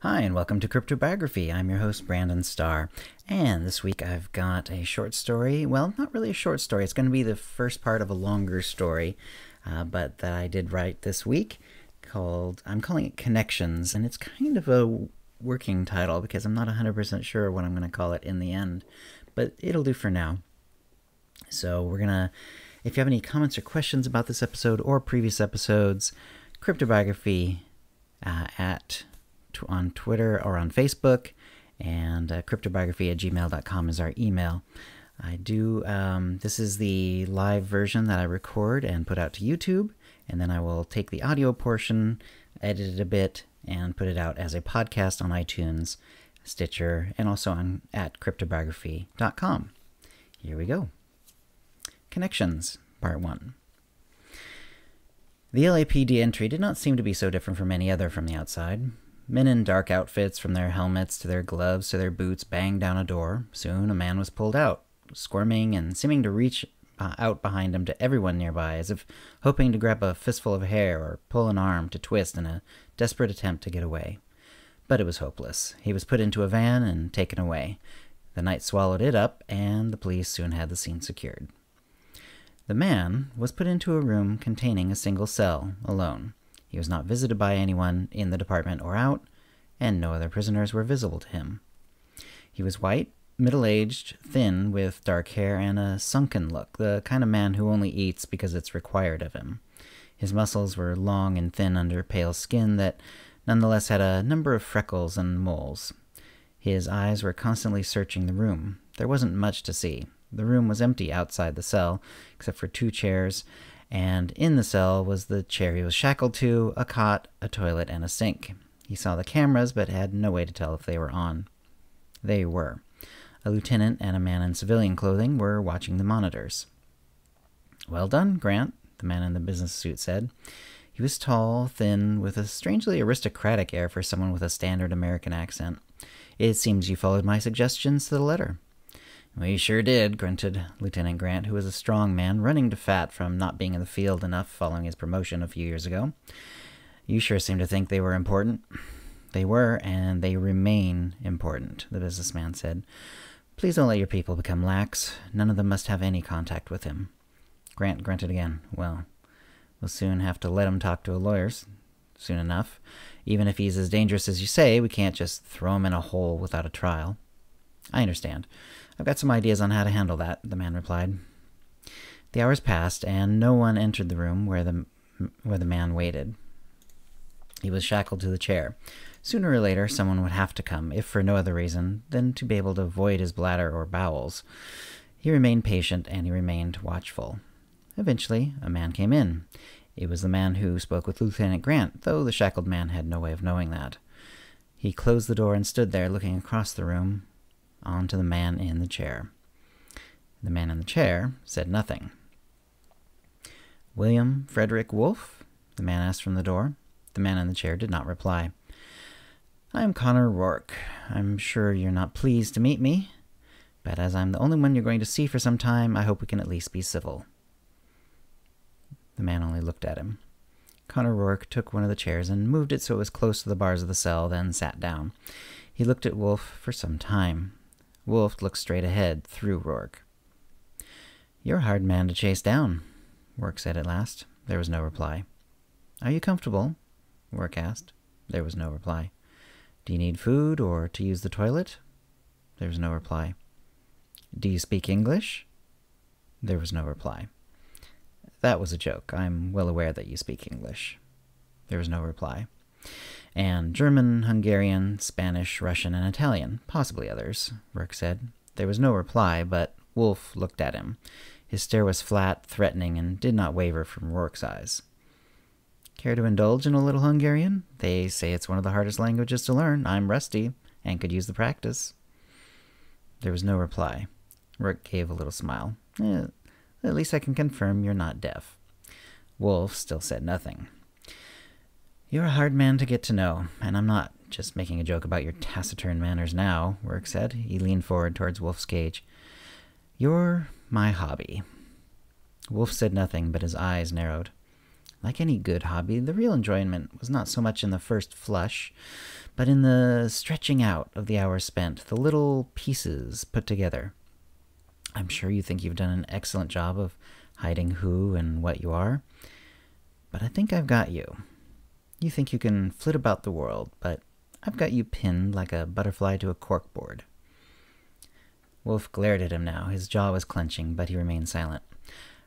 Hi, and welcome to CryptoBiography. I'm your host, Brandon Starr. And this week I've got a short story. Well, not really a short story. It's going to be the first part of a longer story, but that I did write this week I'm calling it Connections. And it's kind of a working title because I'm not 100% sure what I'm going to call it in the end. But it'll do for now. So if you have any comments or questions about this episode or previous episodes, CryptoBiography on Twitter or on Facebook, and cryptobiography@gmail.com is our email. This is the live version that I record and put out to YouTube, and then I will take the audio portion, edit it a bit, and put it out as a podcast on iTunes, Stitcher, and also at cryptobiography.com. Here we go. Connections, Part 1. The LAPD entry did not seem to be so different from any other from the outside. Men in dark outfits, from their helmets to their gloves to their boots, banged down a door. Soon a man was pulled out, squirming and seeming to reach out behind him to everyone nearby, as if hoping to grab a fistful of hair or pull an arm to twist in a desperate attempt to get away. But it was hopeless. He was put into a van and taken away. The night swallowed it up, and the police soon had the scene secured. The man was put into a room containing a single cell, alone. He was not visited by anyone in the department or out, and no other prisoners were visible to him. He was white, middle-aged, thin, with dark hair and a sunken look, the kind of man who only eats because it's required of him. His muscles were long and thin under pale skin that nonetheless had a number of freckles and moles. His eyes were constantly searching the room. There wasn't much to see. The room was empty outside the cell, except for 2 chairs, and in the cell was the chair he was shackled to, a cot, a toilet, and a sink. He saw the cameras, but had no way to tell if they were on. They were. A lieutenant and a man in civilian clothing were watching the monitors. "Well done, Grant," the man in the business suit said. He was tall, thin, with a strangely aristocratic air for someone with a standard American accent. "It seems you followed my suggestions to the letter." "We sure did," grunted Lieutenant Grant, who was a strong man, running to fat from not being in the field enough following his promotion a few years ago. "You sure seem to think they were important." "They were, and they remain important," the businessman said. "Please don't let your people become lax. None of them must have any contact with him." Grant grunted again. "Well, we'll soon have to let him talk to a lawyer soon enough. Even if he's as dangerous as you say, we can't just throw him in a hole without a trial." "I understand. I've got some ideas on how to handle that," the man replied. The hours passed, and no one entered the room where the man waited. He was shackled to the chair. Sooner or later, someone would have to come, if for no other reason than to be able to void his bladder or bowels. He remained patient, and he remained watchful. Eventually, a man came in. It was the man who spoke with Lieutenant Grant, though the shackled man had no way of knowing that. He closed the door and stood there, looking across the room onto the man in the chair. The man in the chair said nothing. "William Frederick Wolfe?" the man asked from the door. The man in the chair did not reply. "I'm Connor Rourke. I'm sure you're not pleased to meet me, but as I'm the only one you're going to see for some time, I hope we can at least be civil." The man only looked at him. Connor Rourke took one of the chairs and moved it so it was close to the bars of the cell, then sat down. He looked at Wolfe for some time. Wolfe looked straight ahead, through Rourke. "You're a hard man to chase down," Rourke said at last. There was no reply. "Are you comfortable?" Rourke asked. There was no reply. "Do you need food or to use the toilet?" There was no reply. "Do you speak English?" There was no reply. "That was a joke. I'm well aware that you speak English." There was no reply. "And German, Hungarian, Spanish, Russian, and Italian, possibly others," Rourke said. There was no reply, but Wolfe looked at him. His stare was flat, threatening, and did not waver from Rourke's eyes. "Care to indulge in a little Hungarian? They say it's one of the hardest languages to learn. I'm rusty, and could use the practice." There was no reply. Rourke gave a little smile. At least I can confirm you're not deaf." Wolfe still said nothing. "You're a hard man to get to know, and I'm not just making a joke about your taciturn manners now," Rourke said. He leaned forward towards Wolfe's cage. "You're my hobby." Wolfe said nothing, but his eyes narrowed. Like any good hobby, the real enjoyment was not so much in the first flush, but in the stretching out of the hours spent, the little pieces put together. I'm sure you think you've done an excellent job of hiding who and what you are, but I think I've got you. You think you can flit about the world, but I've got you pinned like a butterfly to a corkboard. Wolf glared at him now. His jaw was clenching, but he remained silent.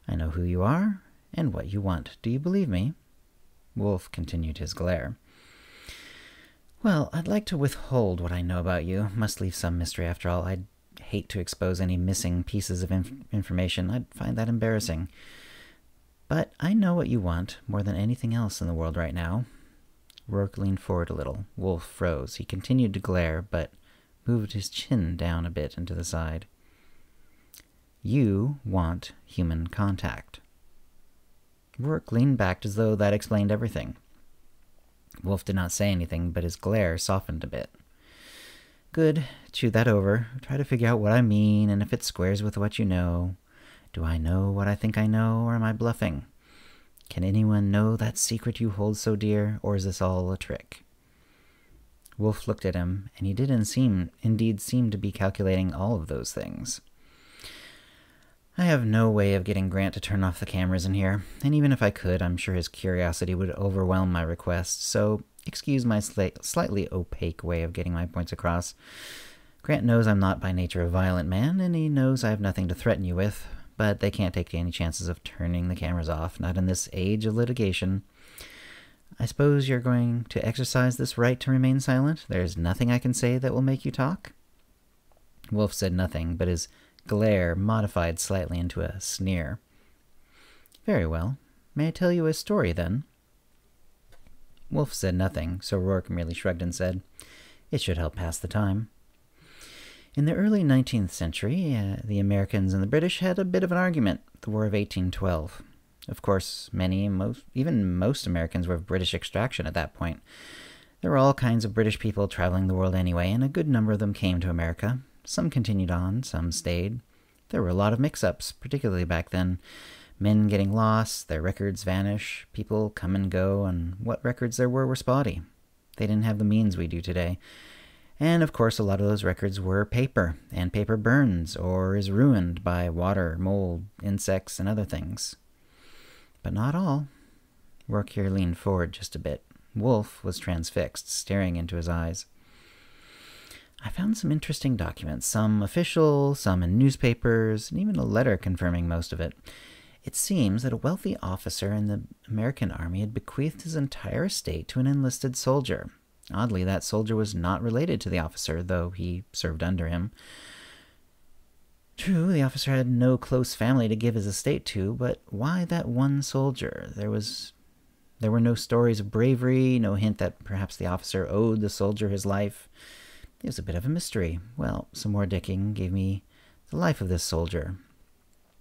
I know who you are and what you want. Do you believe me? Wolf continued his glare. Well, I'd like to withhold what I know about you. Must leave some mystery after all. I'd hate to expose any missing pieces of information. I'd find that embarrassing. But I know what you want more than anything else in the world right now. Rourke leaned forward a little. Wolf froze. He continued to glare, but moved his chin down a bit into the side. You want human contact. Rourke leaned back as though that explained everything. Wolf did not say anything, but his glare softened a bit. Good. Chew that over. Try to figure out what I mean and if it squares with what you know. Do I know what I think I know, or am I bluffing? Can anyone know that secret you hold so dear, or is this all a trick? Wolf looked at him, and he did indeed seem to be calculating all of those things. I have no way of getting Grant to turn off the cameras in here, and even if I could, I'm sure his curiosity would overwhelm my request, so excuse my slightly opaque way of getting my points across. Grant knows I'm not by nature a violent man, and he knows I have nothing to threaten you with, but they can't take any chances of turning the cameras off, not in this age of litigation. I suppose you're going to exercise this right to remain silent? There's nothing I can say that will make you talk? Wolf said nothing, but his glare modified slightly into a sneer. Very well. May I tell you a story, then? Wolf said nothing, so Rourke merely shrugged and said, It should help pass the time. In the early 19th century, the Americans and the British had a bit of an argument, the War of 1812. Of course, even most Americans were of British extraction at that point. There were all kinds of British people traveling the world anyway, and a good number of them came to America. Some continued on, some stayed. There were a lot of mix-ups, particularly back then. Men getting lost, their records vanish, people come and go, and what records there were spotty. They didn't have the means we do today. And of course, a lot of those records were paper, and paper burns or is ruined by water, mold, insects, and other things. But not all. Rourke here leaned forward just a bit. Wolf was transfixed, staring into his eyes. I found some interesting documents, some official, some in newspapers, and even a letter confirming most of it. It seems that a wealthy officer in the American army had bequeathed his entire estate to an enlisted soldier. Oddly, that soldier was not related to the officer, though he served under him. True, the officer had no close family to give his estate to, but why that one soldier? There were no stories of bravery, no hint that perhaps the officer owed the soldier his life. It was a bit of a mystery. Well, some more digging gave me the life of this soldier.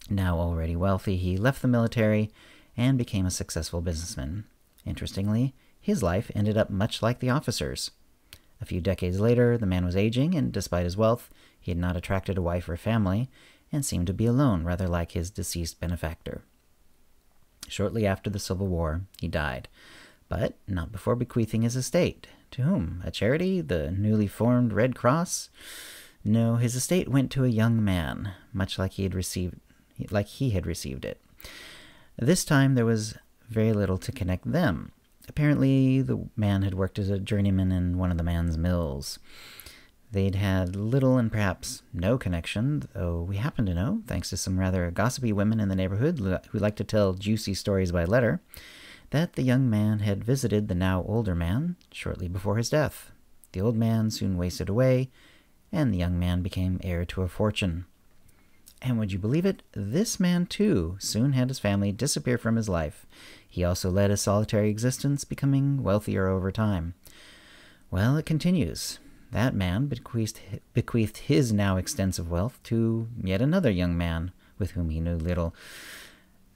Now already wealthy, he left the military and became a successful businessman. Interestingly, his life ended up much like the officer's. A few decades later, the man was aging, and despite his wealth, he had not attracted a wife or family, and seemed to be alone, rather like his deceased benefactor. Shortly after the Civil War, he died, but not before bequeathing his estate. To whom? A charity? The newly formed Red Cross? No, his estate went to a young man, much like he had received it. This time there was very little to connect them. Apparently, the man had worked as a journeyman in one of the man's mills. They'd had little and perhaps no connection, though we happen to know, thanks to some rather gossipy women in the neighborhood who like to tell juicy stories by letter, that the young man had visited the now older man shortly before his death. The old man soon wasted away, and the young man became heir to a fortune. And would you believe it? This man, too, soon had his family disappear from his life. He also led a solitary existence, becoming wealthier over time. Well, it continues. That man bequeathed his now extensive wealth to yet another young man with whom he knew little.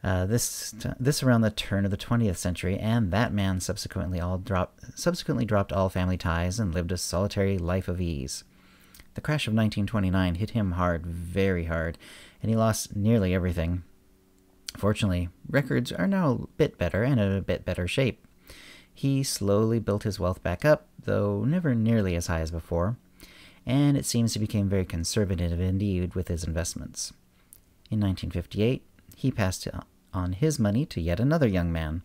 This around the turn of the 20th century, and that man subsequently dropped all family ties and lived a solitary life of ease. The crash of 1929 hit him hard, very hard, and he lost nearly everything. Fortunately, records are now a bit better and in a bit better shape. He slowly built his wealth back up, though never nearly as high as before, and it seems he became very conservative indeed with his investments. In 1958, he passed on his money to yet another young man.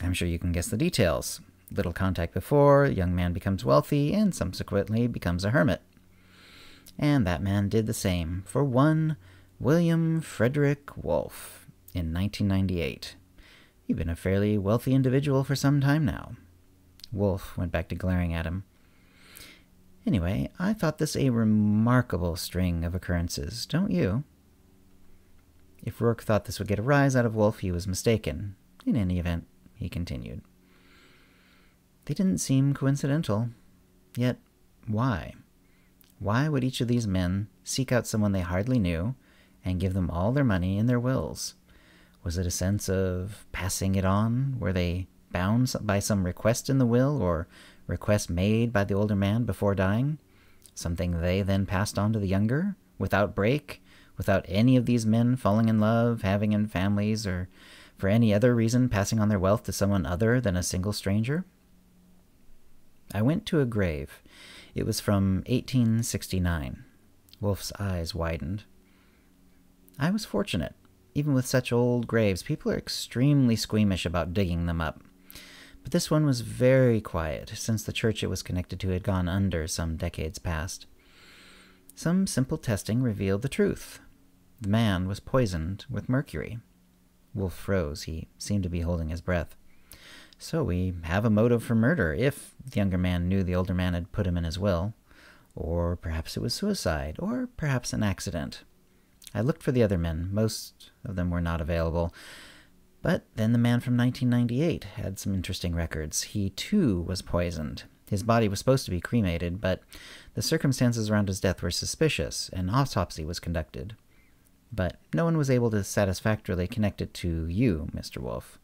I'm sure you can guess the details. Little contact before, the young man becomes wealthy and subsequently becomes a hermit. And that man did the same for one William Frederick Wolfe in 1998. You've been a fairly wealthy individual for some time now. Wolfe went back to glaring at him. Anyway, I thought this a remarkable string of occurrences, don't you? If Rourke thought this would get a rise out of Wolfe, he was mistaken. In any event, he continued. They didn't seem coincidental. Yet, why? Why would each of these men seek out someone they hardly knew and give them all their money in their wills? Was it a sense of passing it on? Were they bound by some request in the will or request made by the older man before dying? Something they then passed on to the younger, without break, without any of these men falling in love, having families, or for any other reason passing on their wealth to someone other than a single stranger? I went to a grave. It was from 1869. Wolfe's eyes widened. I was fortunate. Even with such old graves, people are extremely squeamish about digging them up. But this one was very quiet, since the church it was connected to had gone under some decades past. Some simple testing revealed the truth. The man was poisoned with mercury. Wolfe froze. He seemed to be holding his breath. So we have a motive for murder, if the younger man knew the older man had put him in his will. Or perhaps it was suicide, or perhaps an accident. I looked for the other men. Most of them were not available. But then the man from 1998 had some interesting records. He, too, was poisoned. His body was supposed to be cremated, but the circumstances around his death were suspicious. An autopsy was conducted. But no one was able to satisfactorily connect it to you, Mr. Wolfe.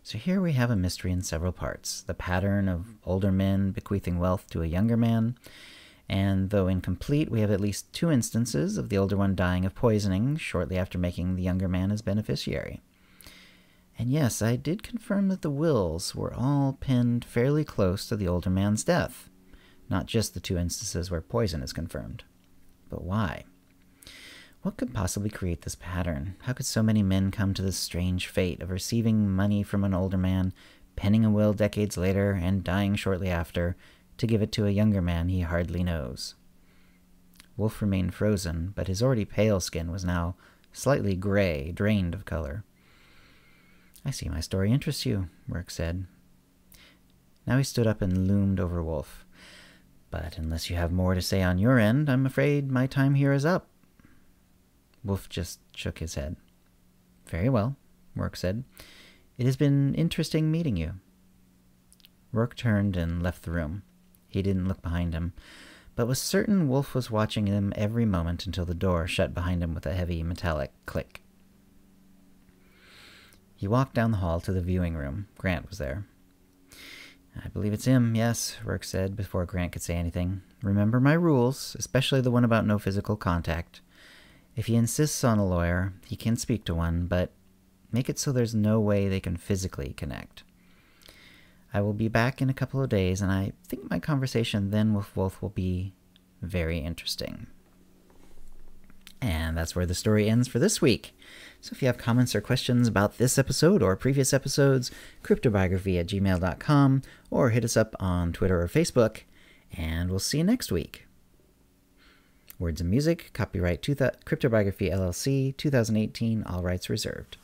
So here we have a mystery in several parts. The pattern of older men bequeathing wealth to a younger man, and though incomplete, we have at least 2 instances of the older one dying of poisoning shortly after making the younger man his beneficiary. And yes, I did confirm that the wills were all pinned fairly close to the older man's death, not just the 2 instances where poison is confirmed. But why? What could possibly create this pattern? How could so many men come to this strange fate of receiving money from an older man, penning a will decades later, and dying shortly after, to give it to a younger man he hardly knows? Wolfe remained frozen, but his already pale skin was now slightly gray, drained of color. I see my story interests you, Rourke said. Now he stood up and loomed over Wolfe. But unless you have more to say on your end, I'm afraid my time here is up. Wolfe just shook his head. Very well, Rourke said. It has been interesting meeting you. Rourke turned and left the room. He didn't look behind him, but was certain Wolfe was watching him every moment until the door shut behind him with a heavy metallic click. He walked down the hall to the viewing room. Grant was there. I believe it's him, yes, Rourke said before Grant could say anything. Remember my rules, especially the one about no physical contact. If he insists on a lawyer, he can speak to one, but make it so there's no way they can physically connect. I will be back in a couple of days, and I think my conversation then with Wolfe will be very interesting. And that's where the story ends for this week. So if you have comments or questions about this episode or previous episodes, cryptobiography@gmail.com, or hit us up on Twitter or Facebook, and we'll see you next week. Words and music, copyright CryptoBiography LLC, 2018, all rights reserved.